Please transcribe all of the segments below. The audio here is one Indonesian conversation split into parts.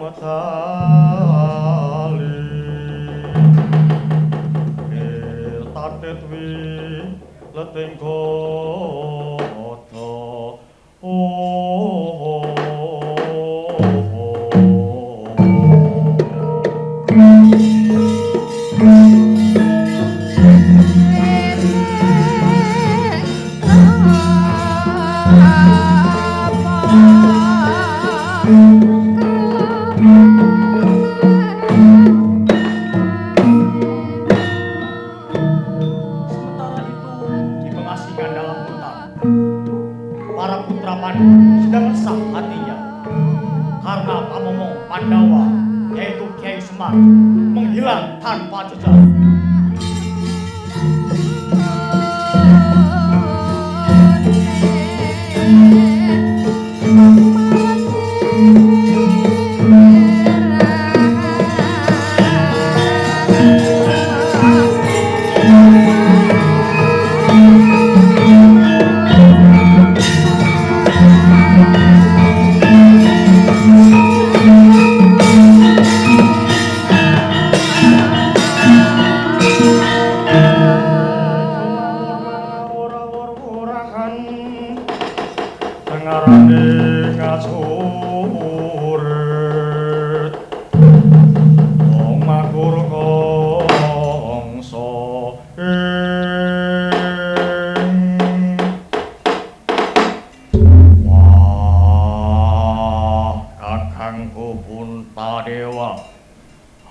matali tatet wi leteng kota sedang resah hatinya karena pamomong Pandawa yaitu Kiai Semar menghilang tanpa jejak.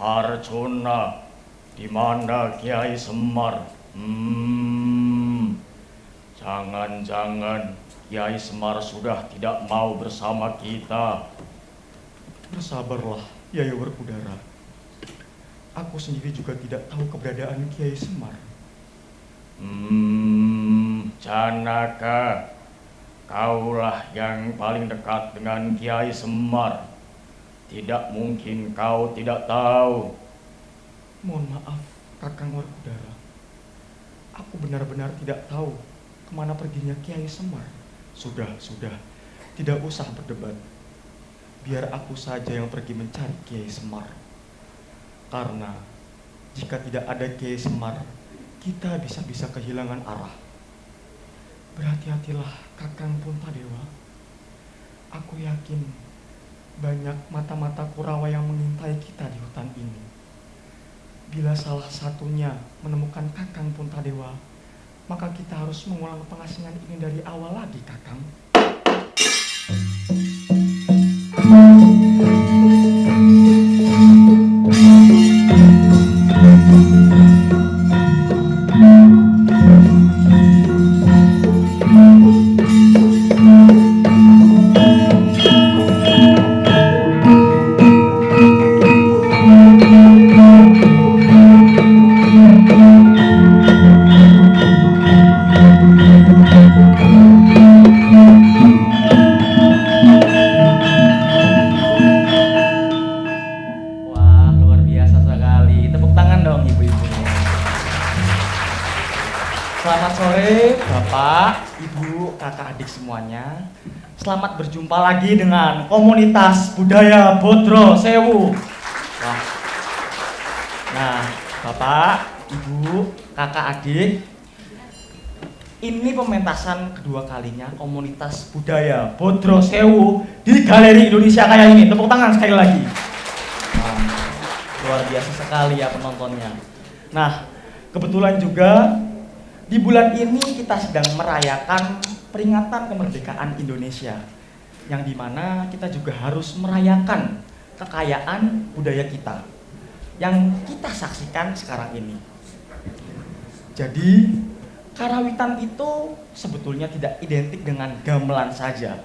Arjuna, di mana Kiai Semar? Jangan-jangan Kiai Semar sudah tidak mau bersama kita. Bersabarlah, Yaya Werkudara. Aku sendiri juga tidak tahu keberadaan Kiai Semar. Janaka, kaulah yang paling dekat dengan Kiai Semar. Tidak mungkin kau tidak tahu. Mohon maaf, Kakang Werkudara. Aku benar-benar tidak tahu kemana perginya Kiai Semar. Sudah. Tidak usah berdebat. Biar aku saja yang pergi mencari Kiai Semar. Karena jika tidak ada Kiai Semar, kita bisa-bisa kehilangan arah. Berhati-hatilah, Kakang Puntadewa. Aku yakin banyak mata-mata Kurawa yang mengintai kita di hutan ini. Bila salah satunya menemukan Kakang Puntadewa, maka kita harus mengulang pengasingan ini dari awal lagi, Kakang. Semuanya, selamat berjumpa lagi dengan komunitas budaya Bodro Sewu. Nah, Bapak, Ibu, kakak, adik, ini pementasan kedua kalinya komunitas budaya Bodro Sewu di Galeri Indonesia kayak ini. Tepuk tangan sekali lagi. Luar biasa sekali ya penontonnya. Nah, kebetulan juga di bulan ini kita sedang merayakan peringatan kemerdekaan Indonesia, yang dimana kita juga harus merayakan kekayaan budaya kita yang kita saksikan sekarang ini. Jadi karawitan itu sebetulnya tidak identik dengan gamelan saja,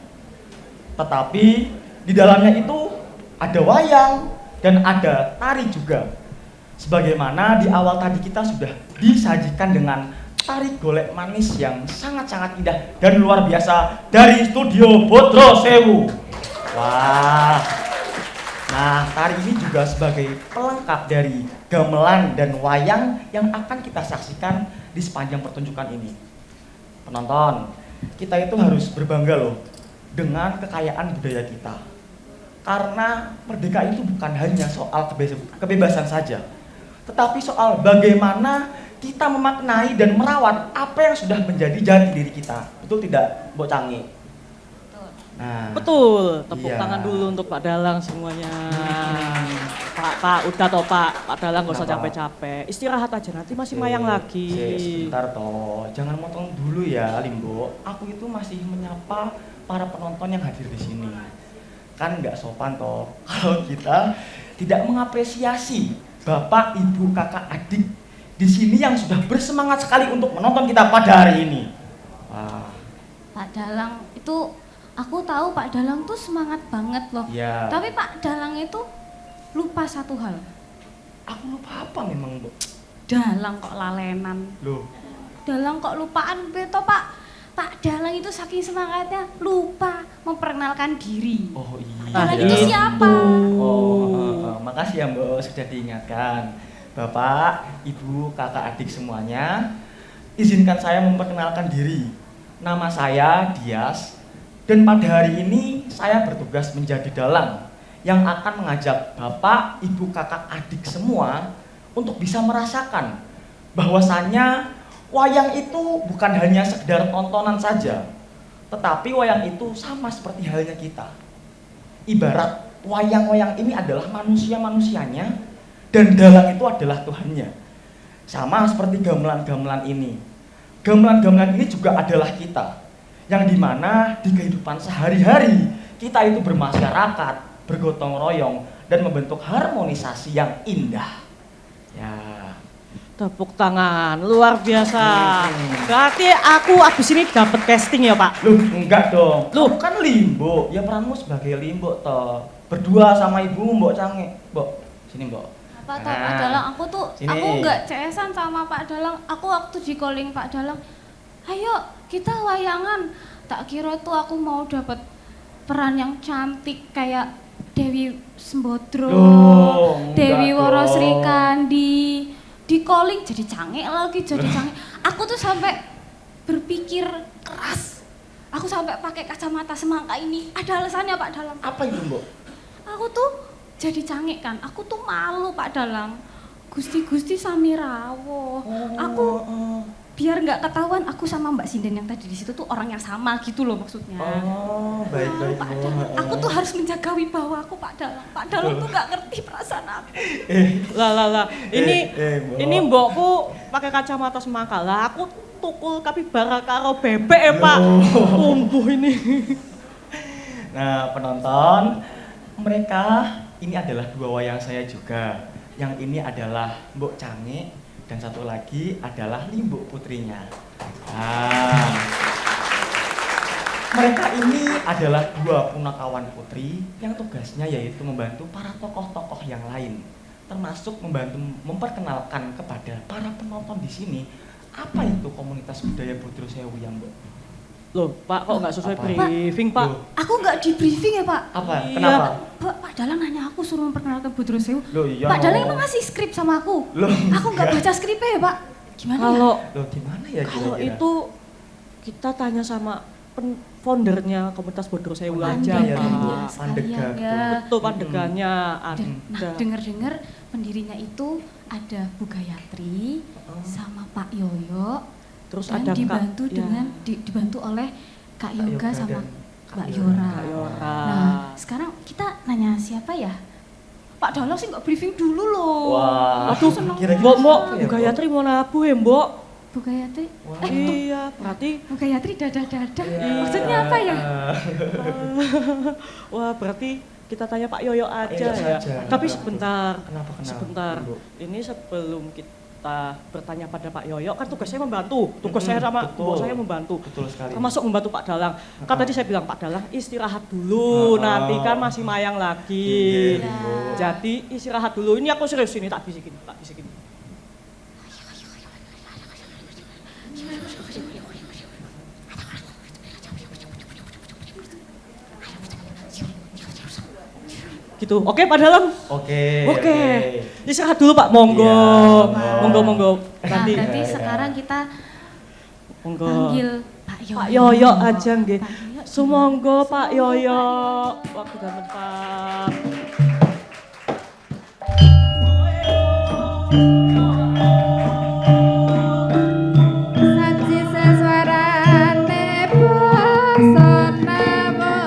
tetapi di dalamnya itu ada wayang dan ada tari juga. Sebagaimana di awal tadi kita sudah disajikan dengan tari golek manis yang sangat-sangat indah dan luar biasa dari studio Bodro Sewu. Wah. Nah, tari ini juga sebagai pelengkap dari gamelan dan wayang yang akan kita saksikan di sepanjang pertunjukan ini. Penonton, kita itu harus berbangga loh dengan kekayaan budaya kita. Karena merdeka itu bukan hanya soal kebebasan saja, tetapi soal bagaimana kita memaknai dan merawat apa yang sudah menjadi jati diri kita. Betul tidak, Mbok Cangi? Nah, Betul, tepuk iya. tangan dulu untuk Pak Dalang semuanya. Pak, udah toh Pak Dalang gak usah Kenapa? capek-capek. Istirahat aja nanti masih mayang lagi. Sebentar toh, jangan motong dulu ya, Limbo. Aku itu masih menyapa para penonton yang hadir di sini. Kan nggak sopan toh kalau kita tidak mengapresiasi Bapak, Ibu, Kakak, Adik di sini yang sudah bersemangat sekali untuk menonton kita pada hari ini. Wah, Pak Dalang itu, aku tahu Pak Dalang tuh semangat banget loh. ya. Tapi Pak Dalang itu lupa satu hal. Aku lupa apa memang, Bu? Dalang kok lalenan. Loh, Dalang kok lupaan beto Pak. Pak Dalang itu saking semangatnya lupa memperkenalkan diri. oh iya. Dalang itu siapa? Makasih ya Mbak sudah diingatkan. Bapak, Ibu, Kakak, Adik semuanya, izinkan saya memperkenalkan diri. Nama saya Dias, dan pada hari ini saya bertugas menjadi dalang yang akan mengajak Bapak, Ibu, Kakak, Adik semua untuk bisa merasakan bahwasannya wayang itu bukan hanya sekedar tontonan saja, tetapi wayang itu sama seperti halnya kita. Ibarat wayang-wayang ini adalah manusia-manusianya dan dalang itu adalah Tuhannya. Sama seperti gamelan-gamelan ini. Gamelan-gamelan ini juga adalah kita, yang dimana di kehidupan sehari-hari kita itu bermasyarakat, bergotong royong, dan membentuk harmonisasi yang indah. Ya, Tepuk tangan, luar biasa. Berarti aku abis ini dapat casting ya Pak? Loh, enggak dong. Loh. Kamu kan Limbo, ya peranmu sebagai Limbo toh. Berdua sama ibu Mbok Cange. Mbok, sini Mbok. Apa toh Pak Dalang, aku tuh Sini. aku nggak CS-an sama Pak Dalang. Aku waktu di calling Pak Dalang, ayo kita wayangan. Tak kira tuh aku mau dapat peran yang cantik kayak Dewi Sembodro, Loh, enggak Dewi Woro dong. Sri Kandi. Di calling jadi canggih lagi, jadi canggih. Aku tuh sampai berpikir keras. Aku sampai pakai kacamata semangka ini. Ada alasannya Pak Dalang. Apa itu Mbok? Aku tuh jadi canggih kan. Aku tuh malu Pak Dalang. Gusti-gusti Samirawo. Aku biar nggak ketahuan aku sama Mbak Sinden yang tadi di situ tuh orang yang sama gitu loh maksudnya. Oh, baik-baik Pak Bu. Dalang. Aku tuh harus menjaga wibawa aku Pak Dalang. Pak Dalang tuh nggak ngerti perasaan aku. Lah. Mbok. Ini mbokku pakai kacamata semangka. Lah aku tukul kapibara karo bebek ya Pak. Tumbuh ini. Nah, penonton, mereka ini adalah dua wayang saya juga. Yang ini adalah Mbok Cange dan satu lagi adalah Limbo putrinya. Nah, mereka ini adalah dua punakawan putri yang tugasnya yaitu membantu para tokoh-tokoh yang lain, termasuk membantu memperkenalkan kepada para penonton di sini apa itu komunitas budaya Bodro Sewu ya Mbok. Loh Pak kok nggak sesuai Apa? briefing Pak? Loh, Aku nggak di briefing ya Pak. apa? Iya. Kenapa? Pak Dalang nanya aku suruh memperkenalkan Bodro Sewu. Loh, iya. Pak Dalang emang ngasih skrip sama aku. Loh, Aku nggak baca skripnya ya Pak. Gimana ya? Kalau Loh, gimana ya kalau kira-kira? itu kita tanya sama foundernya komunitas Bodro Sewu aja Pandega, Pak. Bu. sekalian Pandega, ya. Betul pandegannya Nah, ada. dengar-dengar pendirinya itu ada Bu Gayatri sama Pak Yoyo. Terus Dan ada dibantu Kak, dengan ya, dibantu oleh Kak Kak Yoga Yoga sama dan Mbak Kak Yora. Kak Yora. Nah, sekarang kita nanya siapa ya? Pak Dalang sih nggak briefing dulu loh. Wah, Aduh, kira-kira Mbok siapa ya, Bu Gayatri mau nabuh ya Mbok? Bu Gayatri. Wah. Iya, berarti Bu Gayatri dadah-dadah. Iya. Maksudnya apa ya? wah berarti kita tanya Pak Yoyo aja Yoyo ya. saja. Tapi sebentar, Kenapa? sebentar. Bu? Ini sebelum kita bertanya pada Pak Yoyo, kan tugas saya membantu. Tugas saya sama betul. Mbok saya membantu. Betul sekali. Termasuk membantu Pak Dalang. Kan tadi saya bilang Pak Dalang istirahat dulu, nanti kan masih mayang lagi. Iya, Bu. Jadi istirahat dulu. Ini aku serius ini tak bisikin, tak bisikin. Gitu. Oke Pak Dalang. Oke. Oke. Istirahat dulu Pak, monggo. Iya, Monggo. Nah, Nanti berarti sekarang kita monggo. panggil Pak Yoyo. Pak Yoyo aja nggih. Pak Yoyo, Sumangga Pak Yoyo, waktu dan tempat. Saji seswarane basa nawala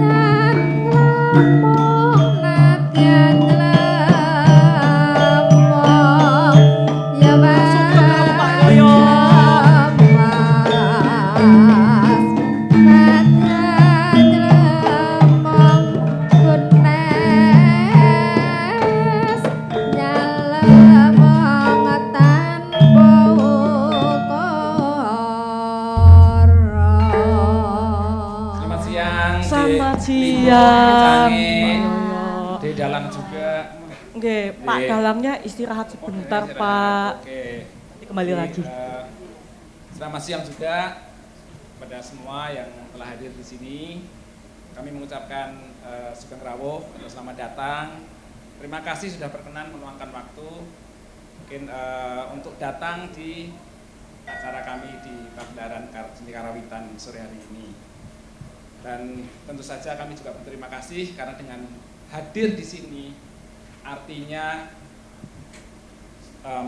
nadyan nglamong nadyan nglamong ya Suka karo Pak Yoyo. mas nadyan nglamong gunes nyalemong tanpa ukara. Selamat siang. Selamat Dek. siang. Canggih. Pak Yoyo. Di dalam juga. Nggih, Pak Nggih. Dalamnya istirahat sebentar, Oke, Pak. Oke. Nanti kembali lagi. Selamat siang juga kepada semua yang telah hadir di sini. Kami mengucapkan sugeng rawuh atau selamat datang. Terima kasih sudah berkenan meluangkan waktu mungkin untuk datang di acara kami di Pagelaran Seni Karawitan sore hari ini. Dan tentu saja kami juga berterima kasih karena dengan hadir di sini artinya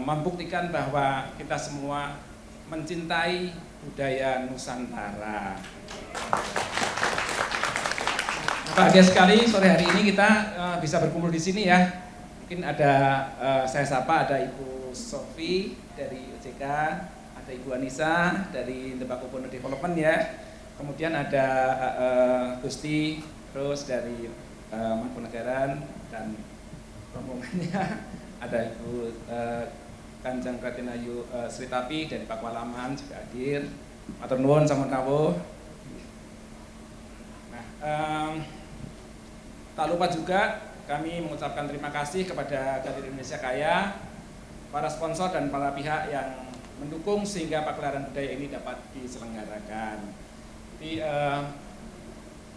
membuktikan bahwa kita semua mencintai budaya Nusantara. Bahagia sekali sore hari ini kita bisa berkumpul di sini ya. Mungkin ada saya sapa, ada Ibu Sofi dari OJK, ada Ibu Anissa dari Tembakau Bono Development ya. Kemudian ada Gusti, terus dari Mangkunegaran dan rombongannya ada Ibu Kanjeng Pratinayu Sri Tapi dari Pakualaman juga hadir. Matur nuwun sampun rawuh. Nah, tak lupa juga kami mengucapkan terima kasih kepada Galeri Indonesia Kaya, para sponsor dan para pihak yang mendukung sehingga pagelaran budaya ini dapat diselenggarakan. Di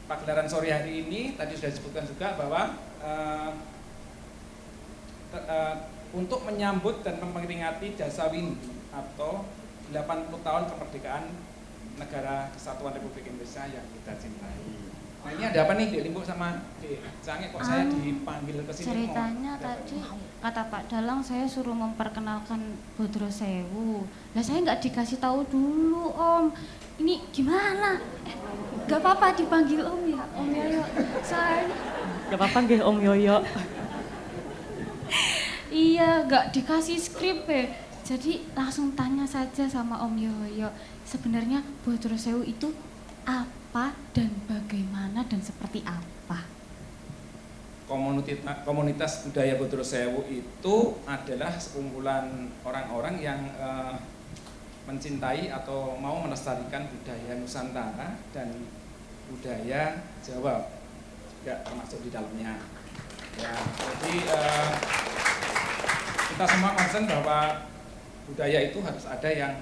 pagelaran sore hari ini tadi sudah disebutkan juga bahwa untuk menyambut dan memperingati Jasa Windu atau 80 tahun kemerdekaan Negara Kesatuan Republik Indonesia yang kita cintai. Nah, ini ada apa nih Dek Limbo sama Dek Canggih kok saya dipanggil ke sini? Ceritanya tadi kata Pak Dalang saya suruh memperkenalkan Bodro Sewu. Lah saya nggak dikasih tahu dulu Om. Ini gimana? Gak apa-apa dipanggil Om ya, Om Yoyo. Soalnya Gak apa-apa nggih Om Yoyo. iya nggak dikasih skrip ya. Jadi langsung tanya saja sama Om Yoyo. Sebenarnya Bodro Sewu itu apa dan bagaimana dan seperti apa? Komunitas budaya Bodro Sewu itu adalah sekumpulan orang-orang yang mencintai atau mau melestarikan budaya Nusantara dan budaya Jawa juga termasuk di dalamnya. Ya, jadi kita semua concern bahwa budaya itu harus ada yang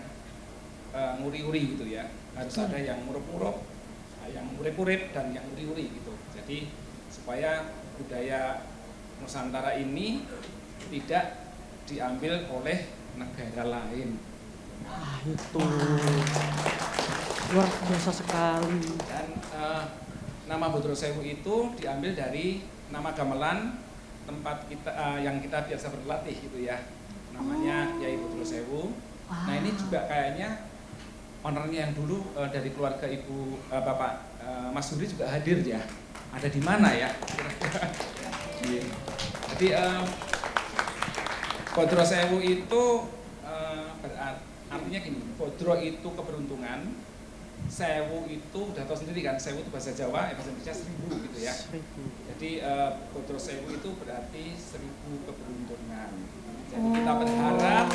nguri-uri gitu ya, harus ada yang murup-murup, yang urip-urip dan yang uri-uri gitu. Jadi supaya budaya Nusantara ini tidak diambil oleh negara lain. Ah, itu luar biasa sekali. Dan nama Bodro Sewu itu diambil dari nama gamelan tempat kita yang kita biasa berlatih gitu ya. Namanya Yai Bodro Sewu. Nah ini juga kayaknya ownernya yang dulu dari keluarga ibu bapak Mas Suri juga hadir ya. Ada di mana ya? Jadi Bodro Sewu itu artinya gini, Bodro itu keberuntungan, Sewu itu udah tahu sendiri kan, Sewu itu bahasa Jawa, bahasa Indonesia 1000 gitu ya. Jadi Bodro Sewu itu berarti 1000 keberuntungan. Jadi kita berharap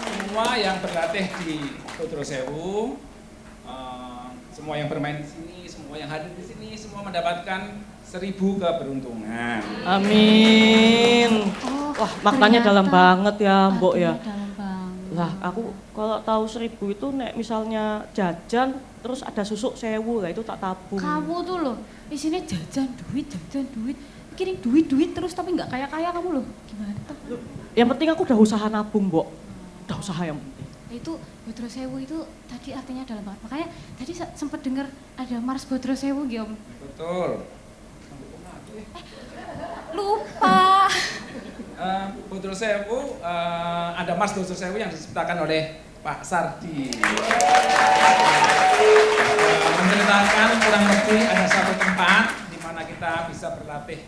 semua yang berlatih di Bodro Sewu, semua yang bermain di sini, semua yang hadir di sini, semua mendapatkan 1000 keberuntungan. Amin. Oh, Wah, maknanya ternyata dalam banget ya, Mbok ya. artinya dalam banget. Lah, aku kalau tahu 1000 itu nek misalnya jajan terus ada susuk 1000 lah itu tak tabung. Kamu tuh loh, isinya jajan duit, kirim duit terus tapi nggak kaya kamu loh. Gimana tuh? Yang penting aku udah usaha nabung, Mbok. Udah usaha yang penting. itu Bodro Sewu itu tadi artinya dalam banget. Makanya tadi sempat dengar ada Mars Bodro Sewu gitu Om. Betul. Lupa. Bodro Sewu, ada Mars Bodro Sewu yang diciptakan oleh Pak Sardi. Menceritakan kurang lebih ada satu tempat di mana kita bisa berlatih,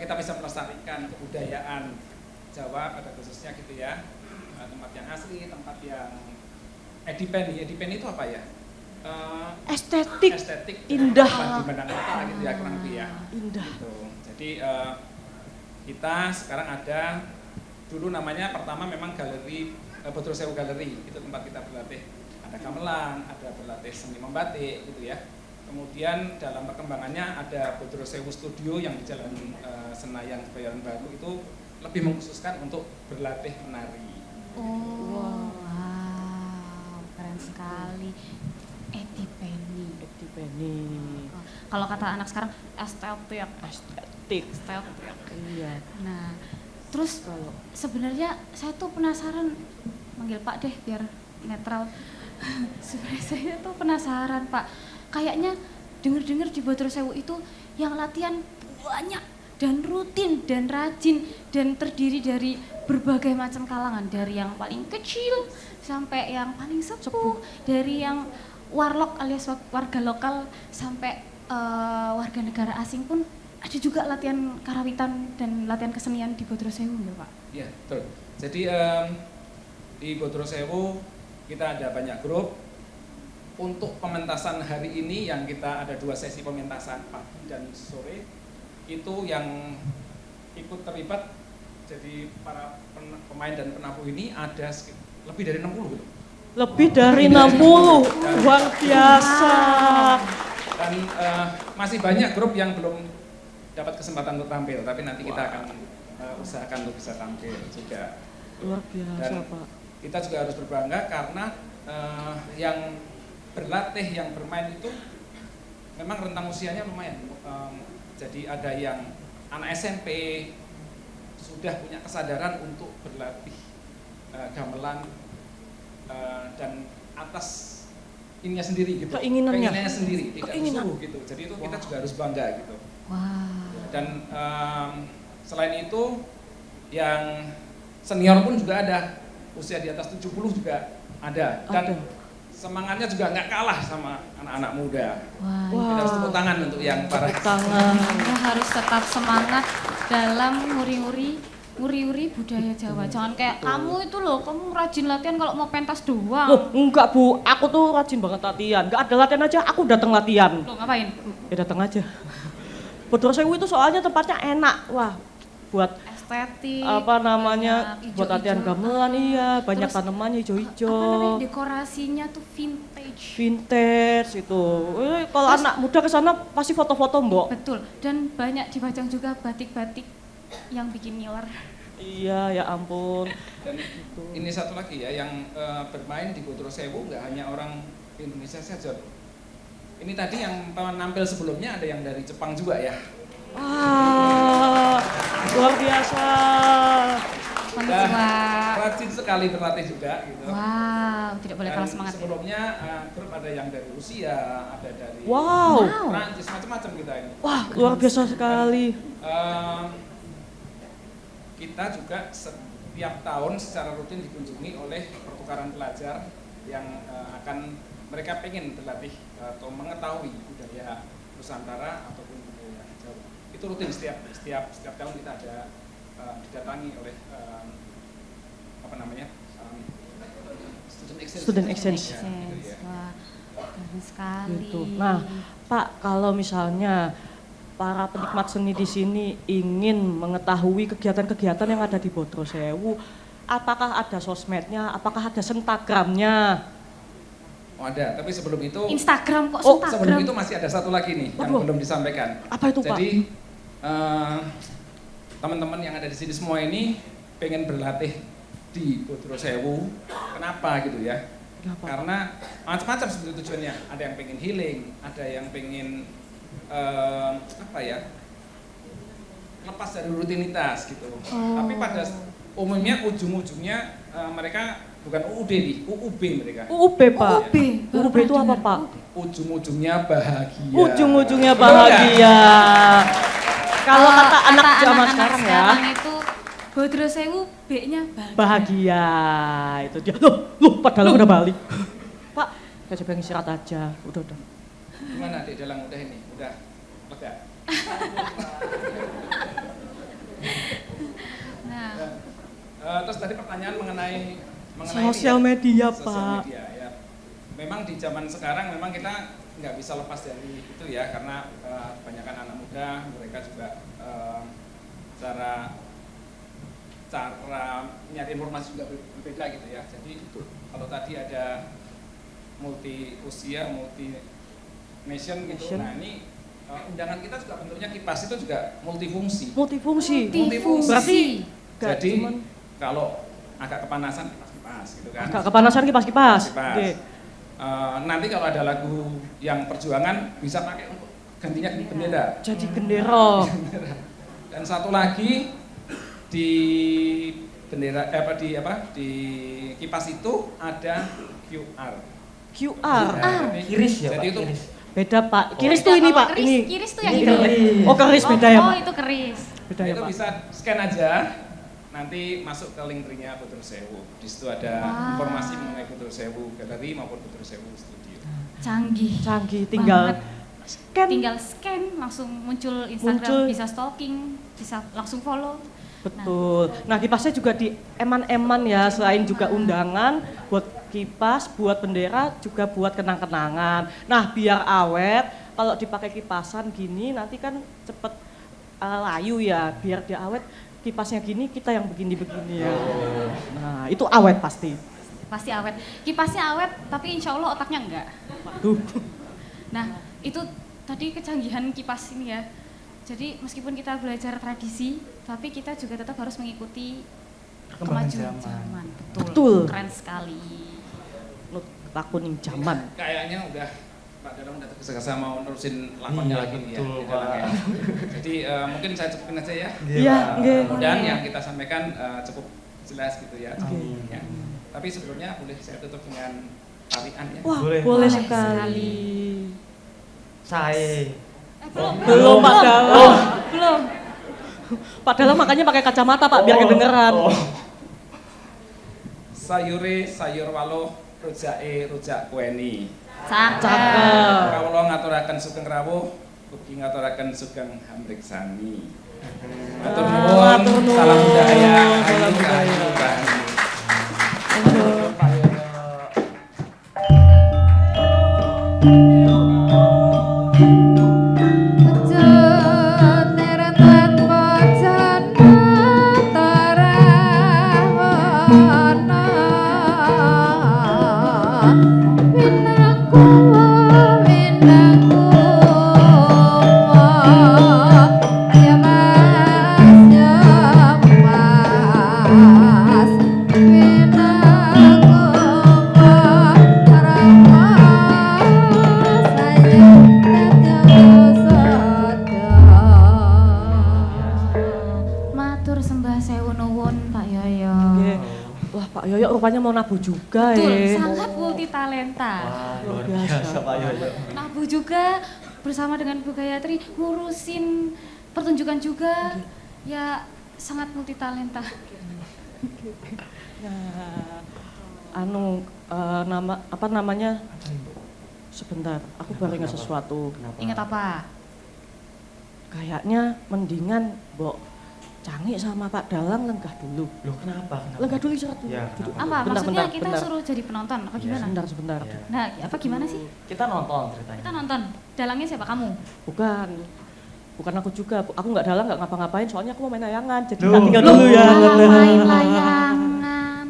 kita bisa melestarikan kebudayaan Jawa pada khususnya gitu ya. Tempat yang asli, tempat yang edipen itu apa ya? Estetik, indah. Di Bandang Kota gitu ya kurang lebih ya. Indah. Gitu. Jadi kita sekarang ada, dulu namanya pertama memang galeri Bodro Sewu Galeri, itu tempat kita berlatih. Ada gamelan, ada berlatih seni membatik gitu ya. Kemudian dalam perkembangannya ada Bodro Sewu Studio yang di Jalan Senayan Kebayoran Baru, itu lebih mengkhususkan untuk berlatih menari. Oh, wow, keren sekali. Etipeni. Kalau kata anak sekarang estetik. Iya. Nah, terus Kalau sebenarnya saya tuh penasaran, manggil Pak deh biar netral. Sebenarnya saya tuh penasaran Pak, kayaknya dengar-dengar di Bodro Sewu itu yang latihan banyak dan rutin dan rajin dan terdiri dari berbagai macam kalangan, dari yang paling kecil sampai yang paling sepuh, dari yang warlock alias warga lokal sampai warga negara asing pun ada juga latihan karawitan dan latihan kesenian di Bodro Sewu ya Pak? Iya, betul. Jadi di Bodro Sewu kita ada banyak grup. Untuk pementasan hari ini yang kita ada 2 sesi pementasan pagi dan sore, itu yang ikut terlibat jadi para pemain dan penabuh ini ada lebih dari 60 gitu. lebih dari 60, luar biasa. Dan masih banyak grup yang belum dapat kesempatan untuk tampil, tapi nanti kita akan usahakan untuk bisa tampil juga. Luar biasa Dan Pak. kita juga harus berbangga karena yang berlatih, yang bermain itu memang rentang usianya lumayan. Jadi ada yang anak SMP sudah punya kesadaran untuk berlatih gamelan dan atas ininya sendiri gitu. Keinginannya sendiri, tidak disuruh gitu. Jadi itu kita juga harus bangga gitu. Wow. Dan selain itu yang senior pun juga ada, usia di atas 70 juga ada. Dan semangatnya juga nggak kalah sama anak-anak muda. Wah. Kita harus tepuk tangan untuk yang para Anda harus tetap semangat dalam nguri-nguri budaya Jawa. Jangan kayak kamu itu loh, kamu rajin latihan kalau mau pentas doang. Loh, enggak Bu, aku tuh rajin banget latihan. Enggak ada latihan aja, aku datang latihan. Loh, ngapain? Ya datang aja. Bodro Sewu itu soalnya tempatnya enak. Wah, buat Estetik. apa namanya? banyak Buat latihan ijo-ijo. gamelan iya, banyak Terus, tanamannya Apa namanya? hijau-hijau. Dekorasinya tuh vintage. Vintage itu. Kalau Terus- anak muda ke sana pasti foto-foto, Mbok. Betul. Dan banyak dipajang juga batik-batik yang bikin ngiler. Iya, ya ampun. Dan ini satu lagi ya, yang bermain di Bodro Sewu nggak hanya orang Indonesia saja. Ini tadi yang penampil sebelumnya ada yang dari Jepang juga ya. Wah, luar biasa. Konnichiwa. Rajin sekali berlatih juga gitu. Wow, tidak boleh kalah Dan semangat ya. sebelumnya grup ada yang dari Rusia, ada dari Wow. Prancis, macam-macam kita ini. Wah, luar biasa sekali. Kita juga setiap tahun secara rutin dikunjungi oleh pertukaran pelajar yang akan mereka pengen berlatih atau mengetahui budaya Nusantara ataupun budaya Jawa. Itu rutin setiap tahun kita ada didatangi oleh apa namanya Student exchange. Ya, gitu ya. Wah, keren sekali. Gitu. Nah, Pak, kalau misalnya para penikmat seni di sini ingin mengetahui kegiatan-kegiatan yang ada di Bodro Sewu, apakah ada sosmednya, apakah ada Instagramnya? Oh ada, tapi sebelum itu Instagram kok Oh, Instagram. sebelum itu masih ada satu lagi nih yang Waduh. belum disampaikan. Apa itu, Pak? Jadi teman-teman yang ada di sini semua ini pengen berlatih di Bodro Sewu. Kenapa gitu ya? Kenapa? Karena macam-macam sebetulnya tujuannya. Ada yang pengen healing, ada yang pengen apa ya? Lepas dari rutinitas gitu. Tapi pada umumnya ujung-ujungnya mereka bukan UUD nih, UUB mereka. UUB, Pak. UUB. UUB itu apa, Pak? Ujung-ujungnya bahagia. Ujung-ujungnya Betul nggak? bahagia. Kalau kata anak zaman anak-anak sekarang ya, sekarang itu Bodro Sewu B-nya bahagia. bahagia. Itu dia. Loh, padahal udah balik. Pak, saya coba istirahat aja. Udah. Gimana Dek Dalang udah ini? Udah lega? Nah, Terus tadi pertanyaan mengenai Sosial ini ya, media, sosial Pak. media, ya. Memang di zaman sekarang memang kita nggak bisa lepas dari itu ya, karena kebanyakan anak muda mereka juga cara nyari informasi juga berbeda gitu ya. Jadi kalau tadi ada multi usia, multi nation gitu. Nah ini undangan kita juga bentuknya kipas itu juga multifungsi. Multifungsi. multifungsi. Berarti nggak Jadi cuman kalau agak kepanasan kipas-kipas gitu kan. agak kepanasan kipas-kipas. Kipas. Oke. Nanti kalau ada lagu yang perjuangan bisa pakai untuk gantinya bendera. Jadi gendera. Dan satu lagi di bendera di kipas itu ada QR. QR. Kiris ya, Jadi Pak, itu kiris. Beda, Pak. Kiris Beda, tuh ini, kalau Pak. Ini. Kiris tuh yang Ini itu. keris. Oh, keris beda ya, Oh, Pak. itu keris. Beda Nah, ya, itu Pak. bisa scan aja. Nanti masuk ke link tree-nya Bodro Sewu. Di situ ada Wah. informasi mengenai Bodro Sewu Galeri maupun Bodro Sewu Studio. Canggih. Canggih, tinggal Banget. scan. Tinggal scan langsung muncul Instagram, Muncul. bisa stalking, bisa langsung follow. Betul. Nah, kipasnya juga di eman-eman ya, selain juga undangan buat kipas, buat bendera, juga buat kenang-kenangan. Nah, biar awet, kalau dipakai kipasan gini nanti kan cepet layu ya. Biar dia awet, kipasnya gini, kita yang begini-begini ya. Nah, itu awet pasti. Pasti awet. Kipasnya awet, tapi insya Allah otaknya enggak. Waduh. Nah, itu tadi kecanggihan kipas ini ya. Jadi meskipun kita belajar tradisi, tapi kita juga tetap harus mengikuti Perkembangan kemajuan zaman. zaman. Betul. Keren sekali. Takuning zaman. Kayaknya udah Pak Dalang udah tergesa-gesa mau nerusin lakonnya Iya, lagi nih ya. betul, Di Dalang ya. Pak. Jadi mungkin saya cukupin aja ya. Iya, Pak. nggih. Mudah-mudahan yang kita sampaikan cukup jelas gitu ya. Amin. Ya. Tapi sebelumnya boleh saya tutup dengan tarian ya. Wah, Boleh. boleh Boleh sekali. Saya. Belum, Pak Dalang. Oh, belum. Pak Dalang makanya pakai kacamata, Pak, biar kedengeran. Sayure sayur walo, rojae rojak kueni. Cakep. Kawula ngaturaken sugeng rawuh, ugi ngaturaken sugeng hamriksani. Matur nuwun, Matur nuwun. salam budaya, Salam ayu budaya. ayu bahagia. Matur sembah sewu nuwun Pak Yoyo. Nggih. Wah, Pak Yoyo rupanya mau nabuh juga Betul, ya. sangat multi talenta. Wah, Luar luar biasa biasa. Pak Yoyo. Nabuh juga bersama dengan Bu Gayatri ngurusin pertunjukan juga. Ya sangat multi talenta. Nah, apa namanya? Sebentar, aku baru ingat sesuatu. Ingat apa? Kayaknya mendingan Mbok Canggih sama Pak Dalang lenggah dulu. Loh kenapa? Lenggah dulu istirahat dulu. Ya, Duduk. kenapa? Apa? Bentar, Maksudnya bentar, kita bentar. suruh jadi penonton apa gimana? Sebentar. Ya. Nah, apa gimana sih? Kita nonton ceritanya. Kita nonton. Dalangnya siapa kamu? Bukan aku juga. Aku nggak dalang, nggak ngapa-ngapain. Soalnya aku mau main layangan. Jadi Loh. tak tinggal dulu ya. Malah main layangan. Walayangan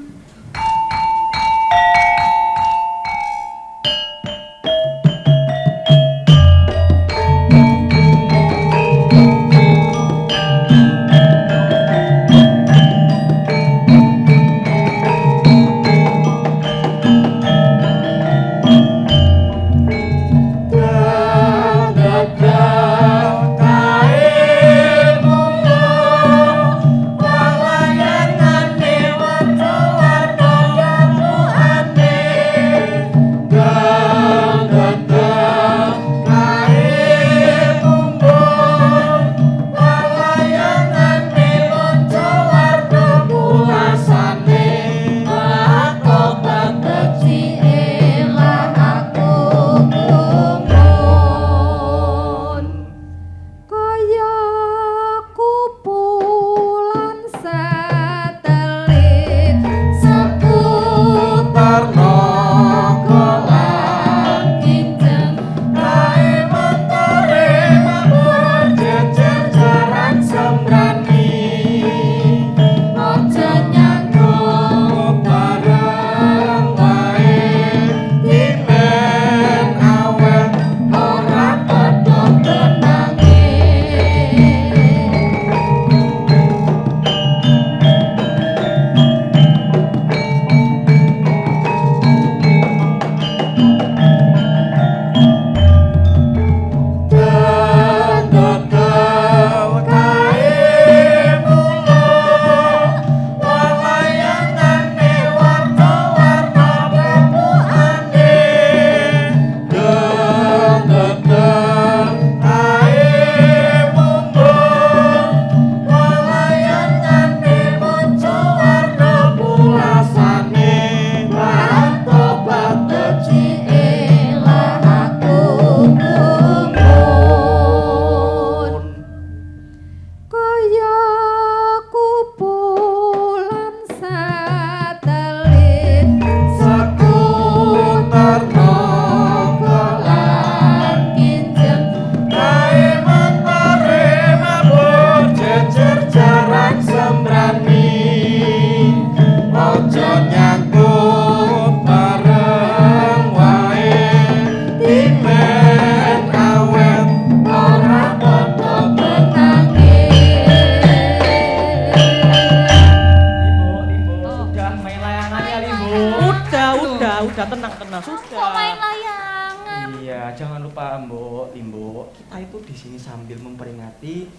layangannya Limbo. Udah tenang, sudah. Kok main layangan? Iya, jangan lupa Mbok, Limbo. Kita itu di sini sambil memperingati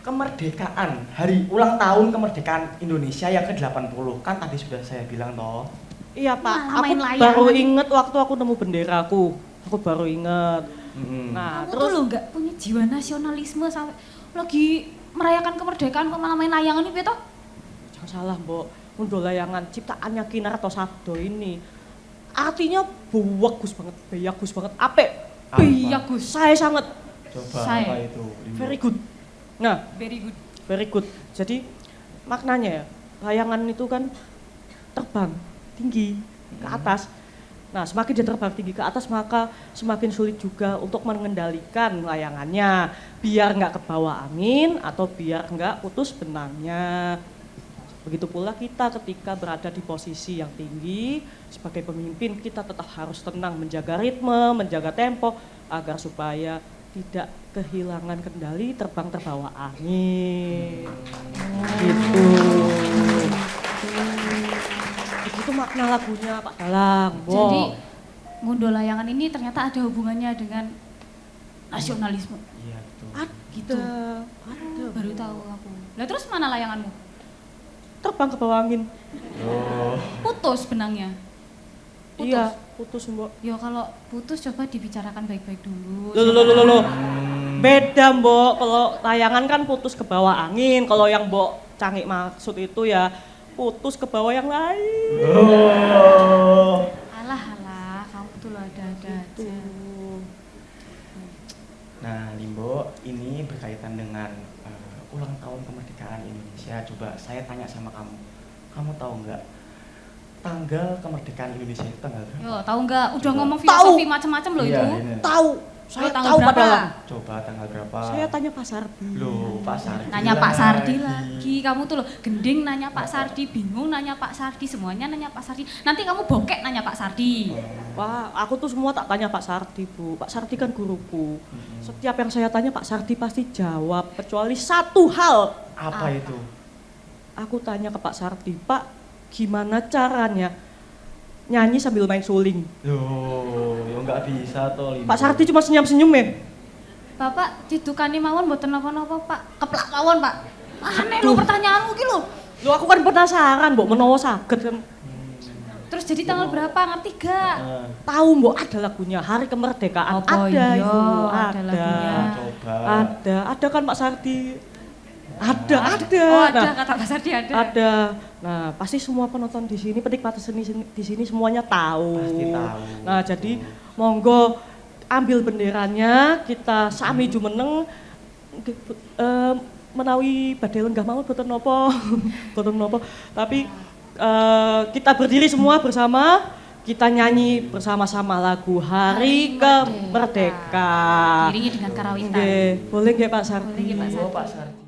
kemerdekaan, hari ulang tahun kemerdekaan Indonesia yang ke-80. Kan tadi sudah saya bilang toh. Iya Pak, Malah aku main layangan. baru inget waktu aku nemu benderaku. Aku baru inget. Nah, Kamu terus tuh lo nggak punya jiwa nasionalisme sampai lagi merayakan kemerdekaan kok malah main layangan ini beto? jangan salah Mbok, untuk layangan ciptaannya Kinar atau Sabdo ini artinya bagus banget, apik. Apa? Bagus. Saya sangat Coba Saya. apa itu? Limbo? very good. Nah, Very good. Jadi maknanya ya, layangan itu kan terbang tinggi ke atas. Nah, semakin dia terbang tinggi ke atas maka semakin sulit juga untuk mengendalikan layangannya biar nggak kebawa angin atau biar nggak putus benangnya. Begitu pula kita ketika berada di posisi yang tinggi sebagai pemimpin kita tetap harus tenang menjaga ritme, menjaga tempo agar supaya tidak kehilangan kendali terbang terbawa angin. Gitu. Itu makna lagunya Pak Dalang. Jadi ngunduh layangan ini ternyata ada hubungannya dengan nasionalisme. Iya betul. Gitu. Ada. Baru tahu aku. Lah terus mana layanganmu? Terbang ke bawah angin. Oh. Putus benangnya. Putus. Iya, putus Mbok. Ya kalau putus coba dibicarakan baik-baik dulu. Loh. Beda Mbok, kalau layangan kan putus ke bawah angin, kalau yang Mbok Cangik maksud itu ya putus ke bawah yang lain. Oh. Alah, kamu tuh lo ada-ada Tuh. aja. Nah, Limbo, ini berkaitan dengan ulang tahun kemerdekaan Indonesia. Coba saya tanya sama kamu. Kamu tahu nggak tanggal kemerdekaan Indonesia itu tanggal berapa? Yo, tahu nggak? Udah Coba. ngomong filosofi macam-macam loh Iya, itu. ini. Tahu, saya Lo tanggal tahu Pak berapa? Dalang. Coba tanggal berapa? Saya tanya Pak Sardi. Loh, Pak Sardi. Nanya Pak Sardi lagi. Kamu tuh loh gending nanya Pak Sardi, bingung nanya Pak Sardi, semuanya nanya Pak Sardi. Nanti kamu bokek nanya Pak Sardi. Wah, aku tuh semua tak tanya Pak Sardi, Bu. Pak Sardi kan guruku. Setiap yang saya tanya Pak Sardi pasti jawab, kecuali satu hal. Apa itu? Aku tanya ke Pak Sardi, Pak, gimana caranya nyanyi sambil main suling? Loh, ya nggak bisa toh Limbo. Pak Sardi cuma senyum-senyum ya. Bapak didukani mawon mboten napa-napa, Pak. Keplak mawon, Pak. Aneh lo pertanyaanmu ki lo. Loh aku kan penasaran, Mbok, menawa saged kan. Terus jadi tanggal berapa? Ngerti gak? Tahu Mbok ada lagunya Hari Kemerdekaan. Apa ada iya, itu, ada lagunya. Coba. Ada kan Pak Sardi. Ada. Oh, ada Nah, kata Pak Sardi ada. ada. Nah, pasti semua penonton di sini, penikmat seni di sini semuanya tahu. Pasti tahu. Nah, jadi monggo ambil benderanya, kita sami jumeneng menawi badhe lenggah mawon boten napa. Boten napa. Tapi kita berdiri semua bersama, kita nyanyi bersama-sama lagu Hari Kemerdekaan. Diiringi dengan karawitan. Nggih, boleh nggih Pak Sardi? Boleh nggih, Pak Oh, Pak Sardi.